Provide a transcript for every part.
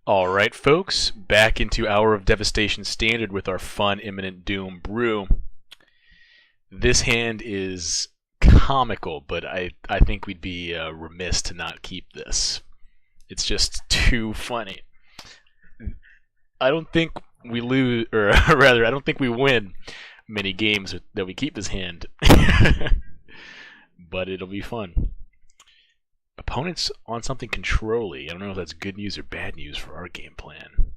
Alright, folks, back into Hour of Devastation Standard with our fun Imminent Doom brew. This hand is comical, but I think we'd be remiss to not keep this. It's just too funny. I don't think we lose, or rather, I don't think we win many games that we keep this hand. But it'll be fun. Opponents on something control-y. I don't know if that's good news or bad news for our game plan.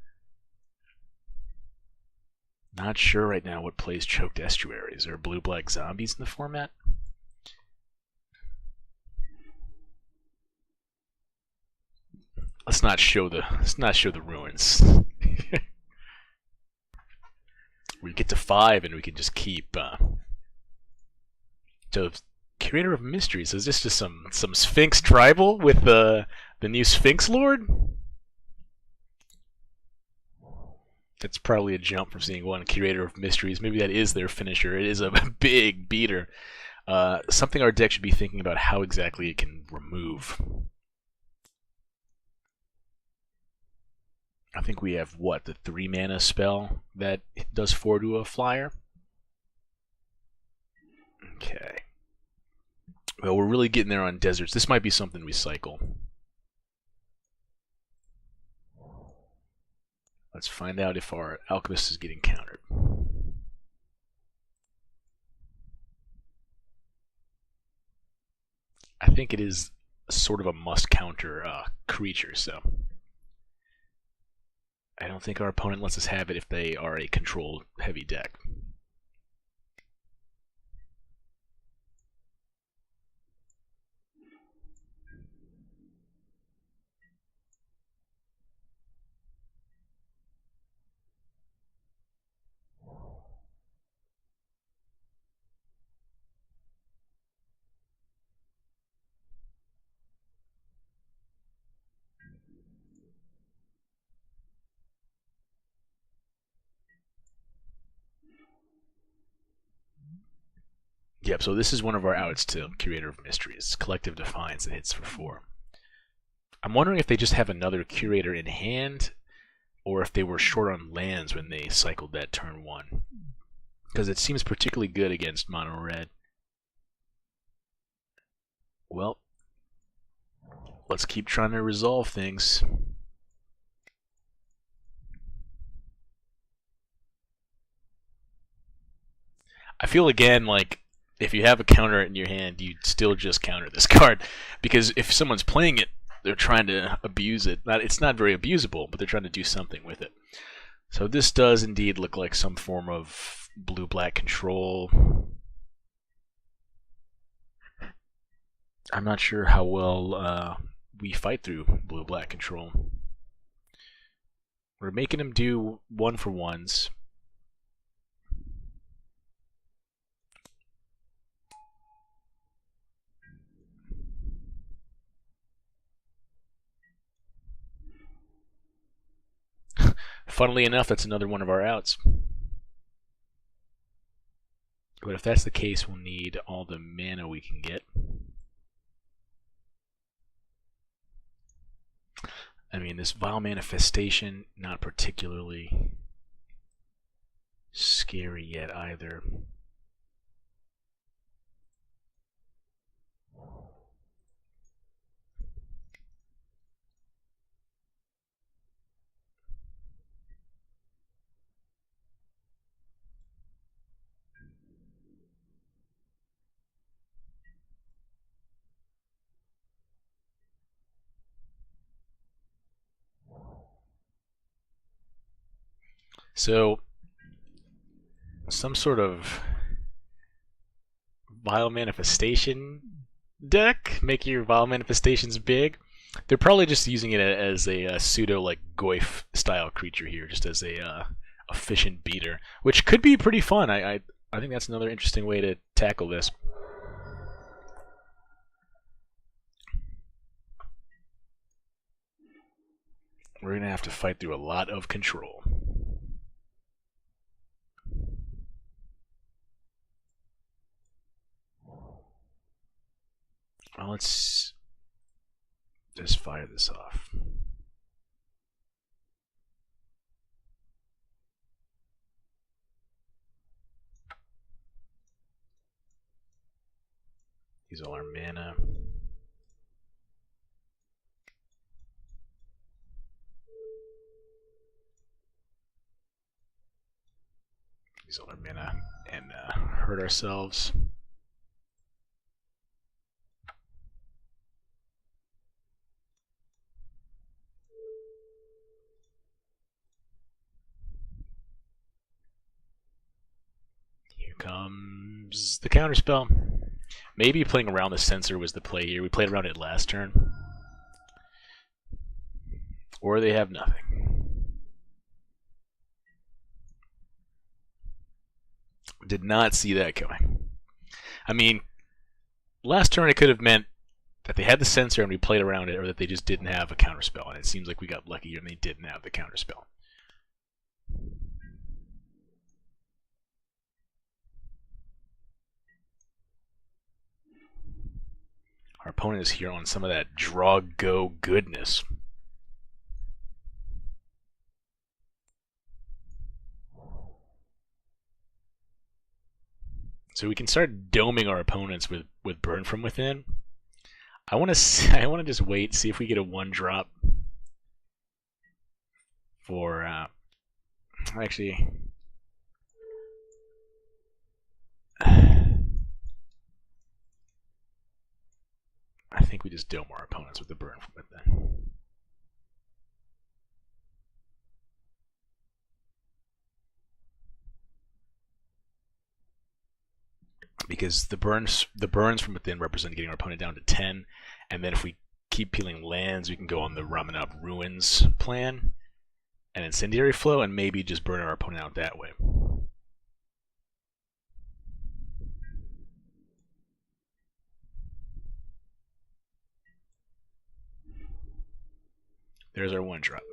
Not sure right now what plays Choked Estuary. Is there blue-black zombies in the format? Let's not show the ruins. We get to 5 and we can just keep. So Curator of Mysteries. Is this just some Sphinx tribal with the new Sphinx Lord? That's probably a jump from seeing one Curator of Mysteries. Maybe that is their finisher. It is a big beater. Something our deck should be thinking about how exactly it can remove. I think we have, what, the 3 mana spell that does 4 to a flyer? Okay. Well, we're really getting there on deserts. This might be something we cycle. Let's find out if our Alchemist is getting countered. I think it is sort of a must-counter creature, so I don't think our opponent lets us have it if they are a control-heavy deck. Yep, so this is one of our outs to Curator of Mysteries. Collective Defiance that hits for 4. I'm wondering if they just have another Curator in hand, or if they were short on lands when they cycled that turn 1. Because it seems particularly good against mono red. Well, let's keep trying to resolve things. I feel again like if you have a counter in your hand, you'd still just counter this card. Because if someone's playing it, they're trying to abuse it. It's not very abusable, but they're trying to do something with it. So this does indeed look like some form of blue-black control. I'm not sure how well we fight through blue-black control. We're making them do 1-for-1s. Funnily enough, that's another one of our outs. But if that's the case, we'll need all the mana we can get. I mean, this Vile Manifestation, not particularly scary yet either. So, some sort of Vile Manifestation deck, make your Vile Manifestations big. They're probably just using it as a pseudo like Goyf style creature here, just as a efficient beater, which could be pretty fun. I think that's another interesting way to tackle this. We're gonna have to fight through a lot of control. Well, let's just fire this off. Use all our mana. Use all our mana and hurt ourselves. Here comes the counterspell. Maybe playing around the sensor was the play here. We played around it last turn. Or they have nothing. Did not see that coming. I mean, last turn it could have meant that they had the sensor and we played around it, or that they just didn't have a counterspell. And it seems like we got lucky and they didn't have the counterspell. Our opponent is here on some of that draw go goodness. So we can start doming our opponents with Burn from Within. I want to just wait, see if we get a 1-drop for actually. I think we just dome our opponents with the Burn from Within. Because the burns from within represent getting our opponent down to 10, and then if we keep peeling lands, we can go on the Ramanop Ruins plan and Incendiary Flow, and maybe just burn our opponent out that way. There's our 1-drop.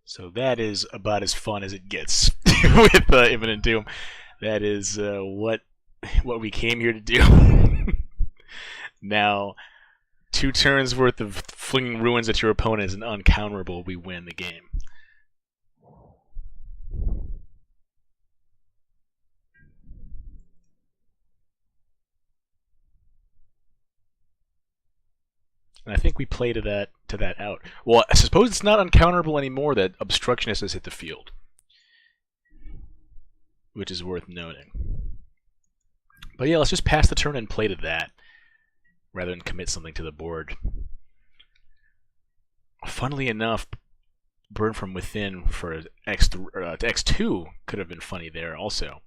So that is about as fun as it gets with Imminent Doom. That is what we came here to do. Now, 2 turns worth of flinging ruins at your opponent is an uncounterable. We win the game. And I think we play to that out. Well, I suppose it's not uncounterable anymore that Obstructionist has hit the field, which is worth noting. But yeah, let's just pass the turn and play to that, rather than commit something to the board. Funnily enough, Burn from Within for X2 could have been funny there also,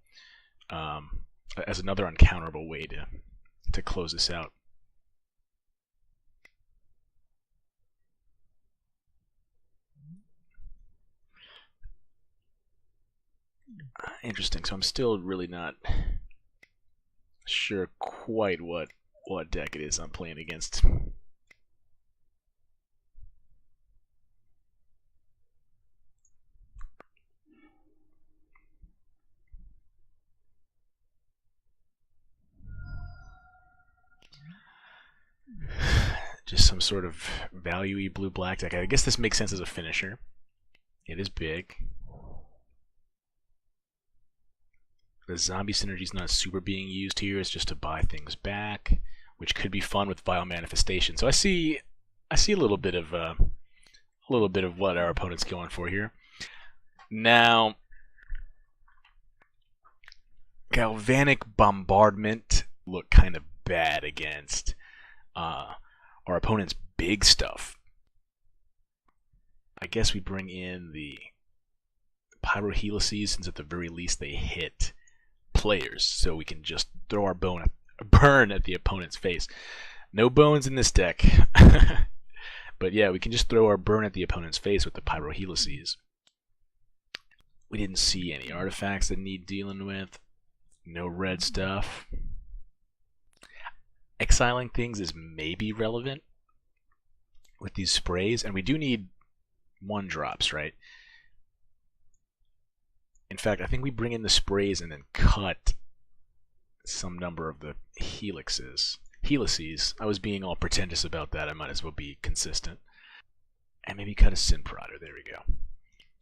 as another uncounterable way to close this out. Interesting. So I'm still really not sure quite what deck it is I'm playing against. Just some sort of value-y blue-black deck. I guess this makes sense as a finisher. It is big. The zombie synergy is not super being used here. It's just to buy things back, which could be fun with Vile Manifestation. So I see a little bit of what our opponent's going for here. Now, Galvanic Bombardment look kind of bad against our opponent's big stuff. I guess we bring in the Pyrohelices, since at the very least they hit players, so we can just throw our burn at the opponent's face. No bones in this deck. But yeah, we can just throw our burn at the opponent's face with the Pyrohelices. We didn't see any artifacts that need dealing with. No red stuff. exiling things is maybe relevant with these sprays, and we do need 1-drops, right? In fact, I think we bring in the sprays and then cut some number of the helices. I was being all pretentious about that. I might as well be consistent. And maybe cut a Sin Prodder. There we go.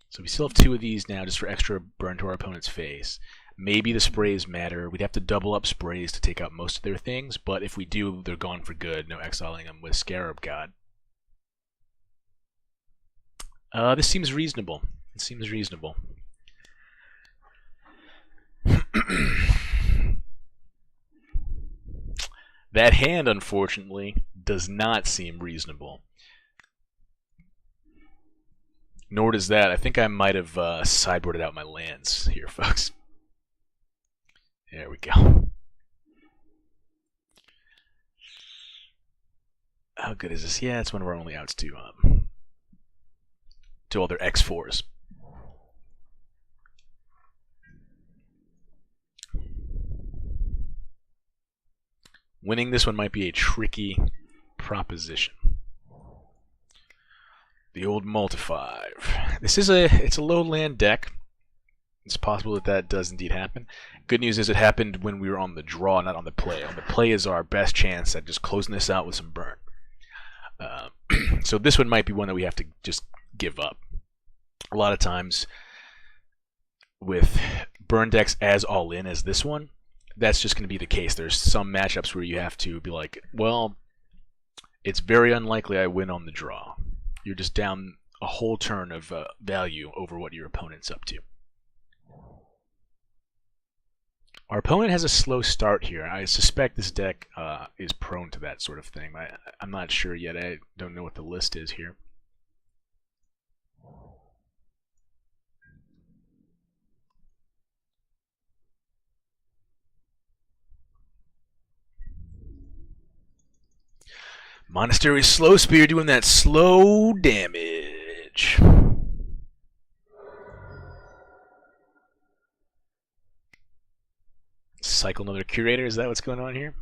So we still have 2 of these now just for extra burn to our opponent's face. Maybe the sprays matter. We'd have to double up sprays to take out most of their things, but if we do, they're gone for good. No exiling them with Scarab God. This seems reasonable. It seems reasonable. That hand, unfortunately, does not seem reasonable. Nor does that. I think I might have sideboarded out my lands here, folks. There we go. How good is this? Yeah, it's one of our only outs to all their X4s. Winning this one might be a tricky proposition. The old multi-5. It's a low land deck. It's possible that that does indeed happen. Good news is it happened when we were on the draw, not on the play. On the play is our best chance at just closing this out with some burn. So this one might be one that we have to just give up. A lot of times with burn decks as all in as this one, that's just going to be the case. There's some matchups where you have to be like, well, it's very unlikely I win on the draw. You're just down a whole turn of value over what your opponent's up to. Our opponent has a slow start here. I suspect this deck is prone to that sort of thing. I'm not sure yet. I don't know what the list is here. Monastery Slow Spear doing that slow damage. Cycle another Curator, is that what's going on here?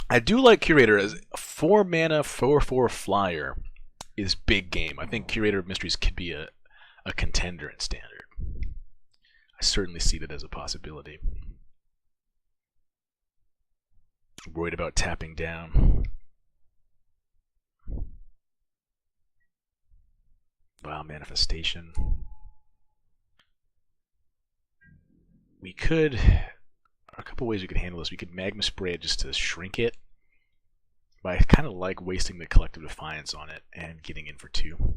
I do like Curator as a 4 mana 4/4 flyer is big game. I think Curator of Mysteries could be a contender in Standard. I certainly see that as a possibility. Worried about tapping down. Wow, Manifestation. We could... a couple ways we could handle this. We could Magma Spray it just to shrink it. But I kind of like wasting the Collective Defiance on it and getting in for 2.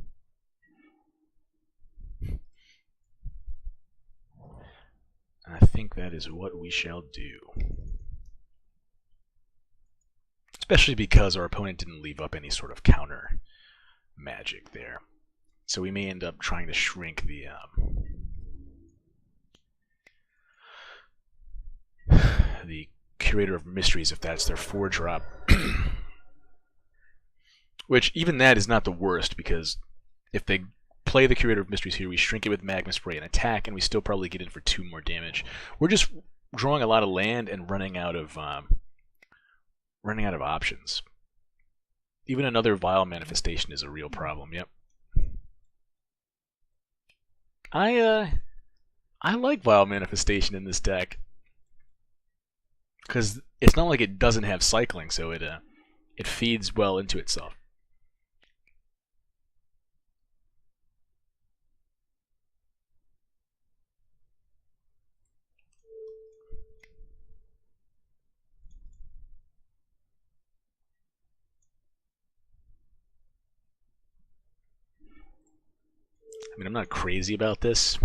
I think that is what we shall do. Especially because our opponent didn't leave up any sort of counter magic there. So we may end up trying to shrink the Curator of Mysteries if that's their 4-drop. Which, even that is not the worst, because if they play the Curator of Mysteries here, we shrink it with Magma Spray and attack, and we still probably get in for 2 more damage. We're just drawing a lot of land and running out of options. Even another Vile Manifestation is a real problem. Yep. I like Vile Manifestation in this deck because it's not like it doesn't have cycling, so it feeds well into itself. I mean, I'm not crazy about this.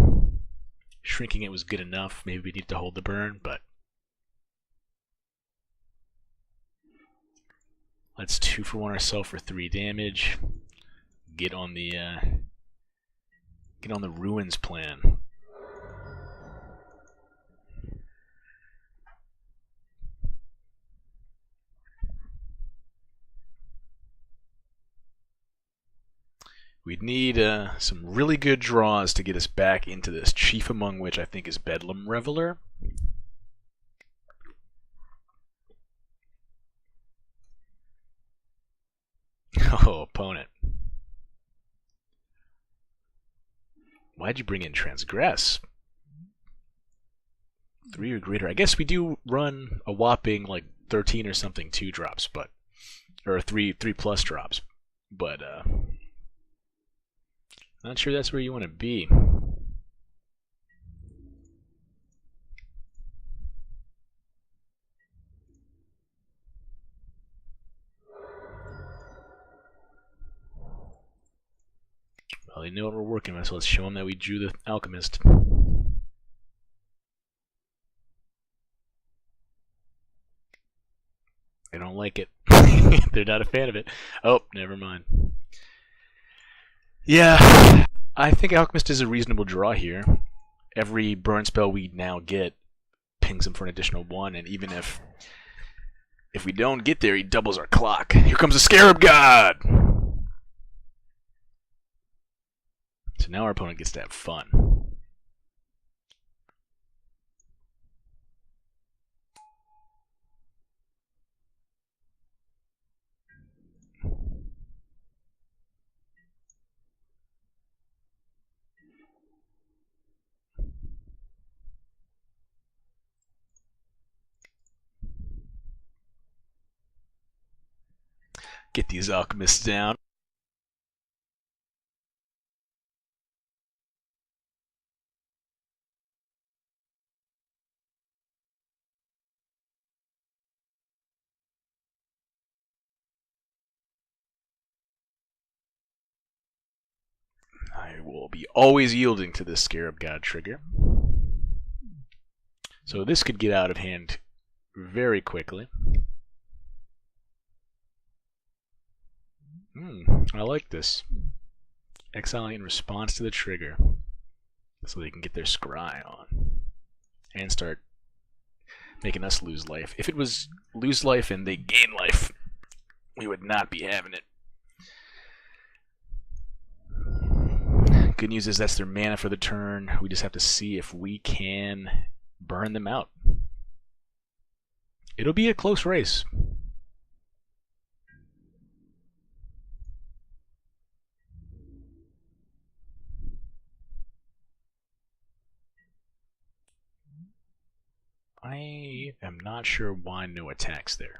Shrinking it was good enough. Maybe we need to hold the burn, but let's 2-for-1 ourselves for 3 damage. Get on the Ruins plan. We'd need some really good draws to get us back into this, chief among which I think is Bedlam Reveler. Oh, opponent. Why'd you bring in Transgress? 3 or greater. I guess we do run a whopping like 13 or something 2-drops, but or 3+ drops, but not sure that's where you want to be. Well, they know what we're working with, so let's show them that we drew the Alchemist. They don't like it. They're not a fan of it. Oh, never mind. Yeah, I think Alchemist is a reasonable draw here. Every burn spell we now get pings him for an additional 1, and even if we don't get there, he doubles our clock. Here comes the Scarab God! So now our opponent gets to have fun. Get these alchemists down. I will be always yielding to this Scarab God trigger. So this could get out of hand very quickly. I like this. Exiling in response to the trigger, so they can get their scry on and start making us lose life. If it was lose life and they gain life, we would not be having it. Good news is that's their mana for the turn. We just have to see if we can burn them out. It'll be a close race. I am not sure why no attacks there.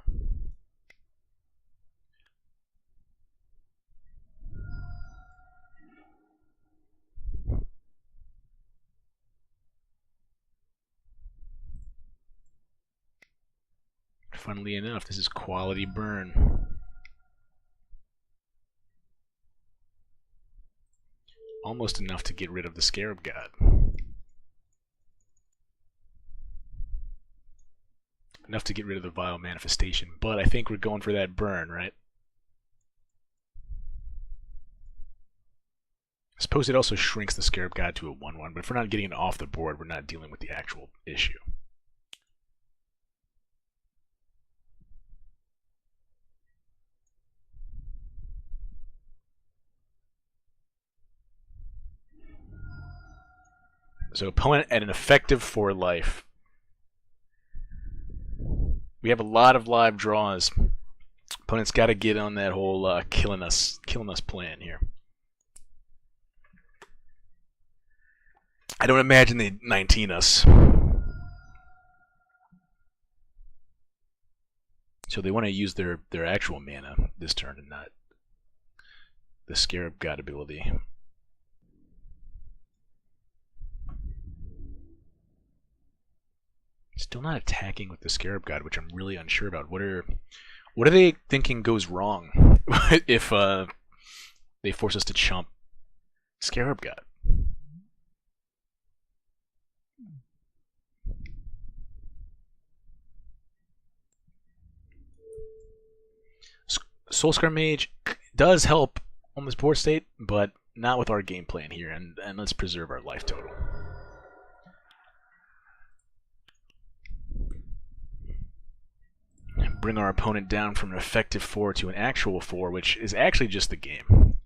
Funnily enough, this is quality burn. Almost enough to get rid of the Scarab God. Enough to get rid of the Vile Manifestation, but I think we're going for that burn, right? I suppose it also shrinks the Scarab God to a 1/1, but if we're not getting it off the board, we're not dealing with the actual issue. So opponent at an effective 4 life. We have a lot of live draws. Opponent's got to get on that whole killing us plan here. I don't imagine they 19 us. So they want to use their actual mana this turn and not the Scarab God ability. Still not attacking with the Scarab God, which I'm really unsure about. What are they thinking goes wrong if they force us to chump Scarab God? Soulscar Mage does help on this board state, but not with our game plan here, and let's preserve our life total. Bring our opponent down from an effective 4 to an actual 4, which is actually just the game.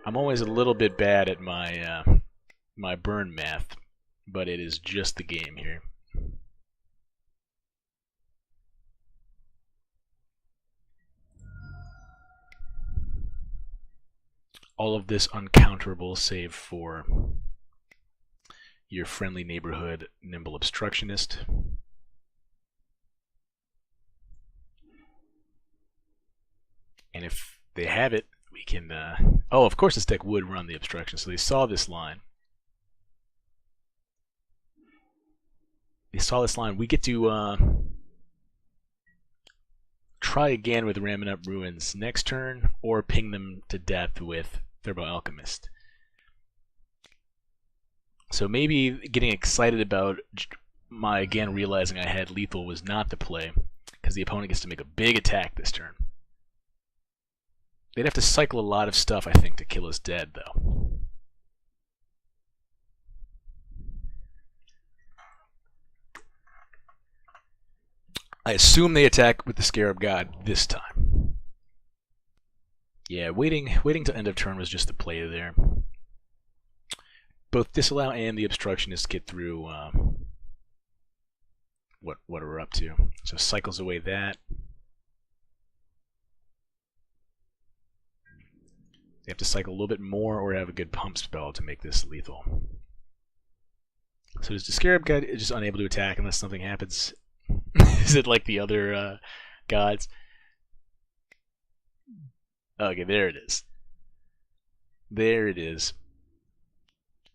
I'm always a little bit bad at my my burn math, but it is just the game here. All of this uncounterable save for your friendly neighborhood nimble obstructionist. And if they have it, we can... oh, of course this deck would run the obstruction, so they saw this line. They saw this line. We get to try again with Ramming Up Ruins next turn, or ping them to death with Turbo Alchemist. So maybe getting excited about my, again, realizing I had lethal was not the play, because the opponent gets to make a big attack this turn. They'd have to cycle a lot of stuff, I think, to kill us dead, though. I assume they attack with the Scarab God this time. Yeah, waiting till end of turn was just the play there. Both Disallow and the Obstructionist get through what we're up to. So cycles away that. They have to cycle a little bit more or have a good pump spell to make this lethal. So does the Scarab God just unable to attack unless something happens? Is it like the other gods? Okay, there it is. There it is.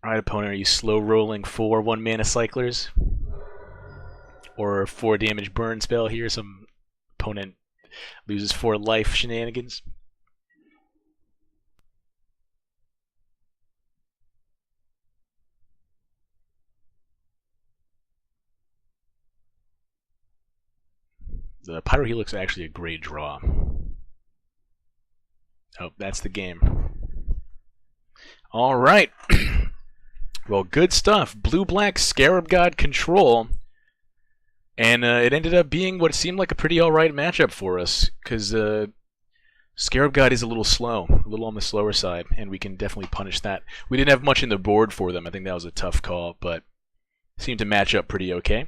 Alright, opponent, are you slow rolling 4 1-mana cyclers? Or 4 damage burn spell here? Some opponent loses 4 life shenanigans? The Pyro Helix is actually a great draw. Oh, that's the game. Alright. Well, good stuff. Blue-black Scarab God control. And it ended up being what seemed like a pretty alright matchup for us. Because Scarab God is a little slow. A little on the slower side. And we can definitely punish that. We didn't have much in the board for them. I think that was a tough call. But seemed to match up pretty okay.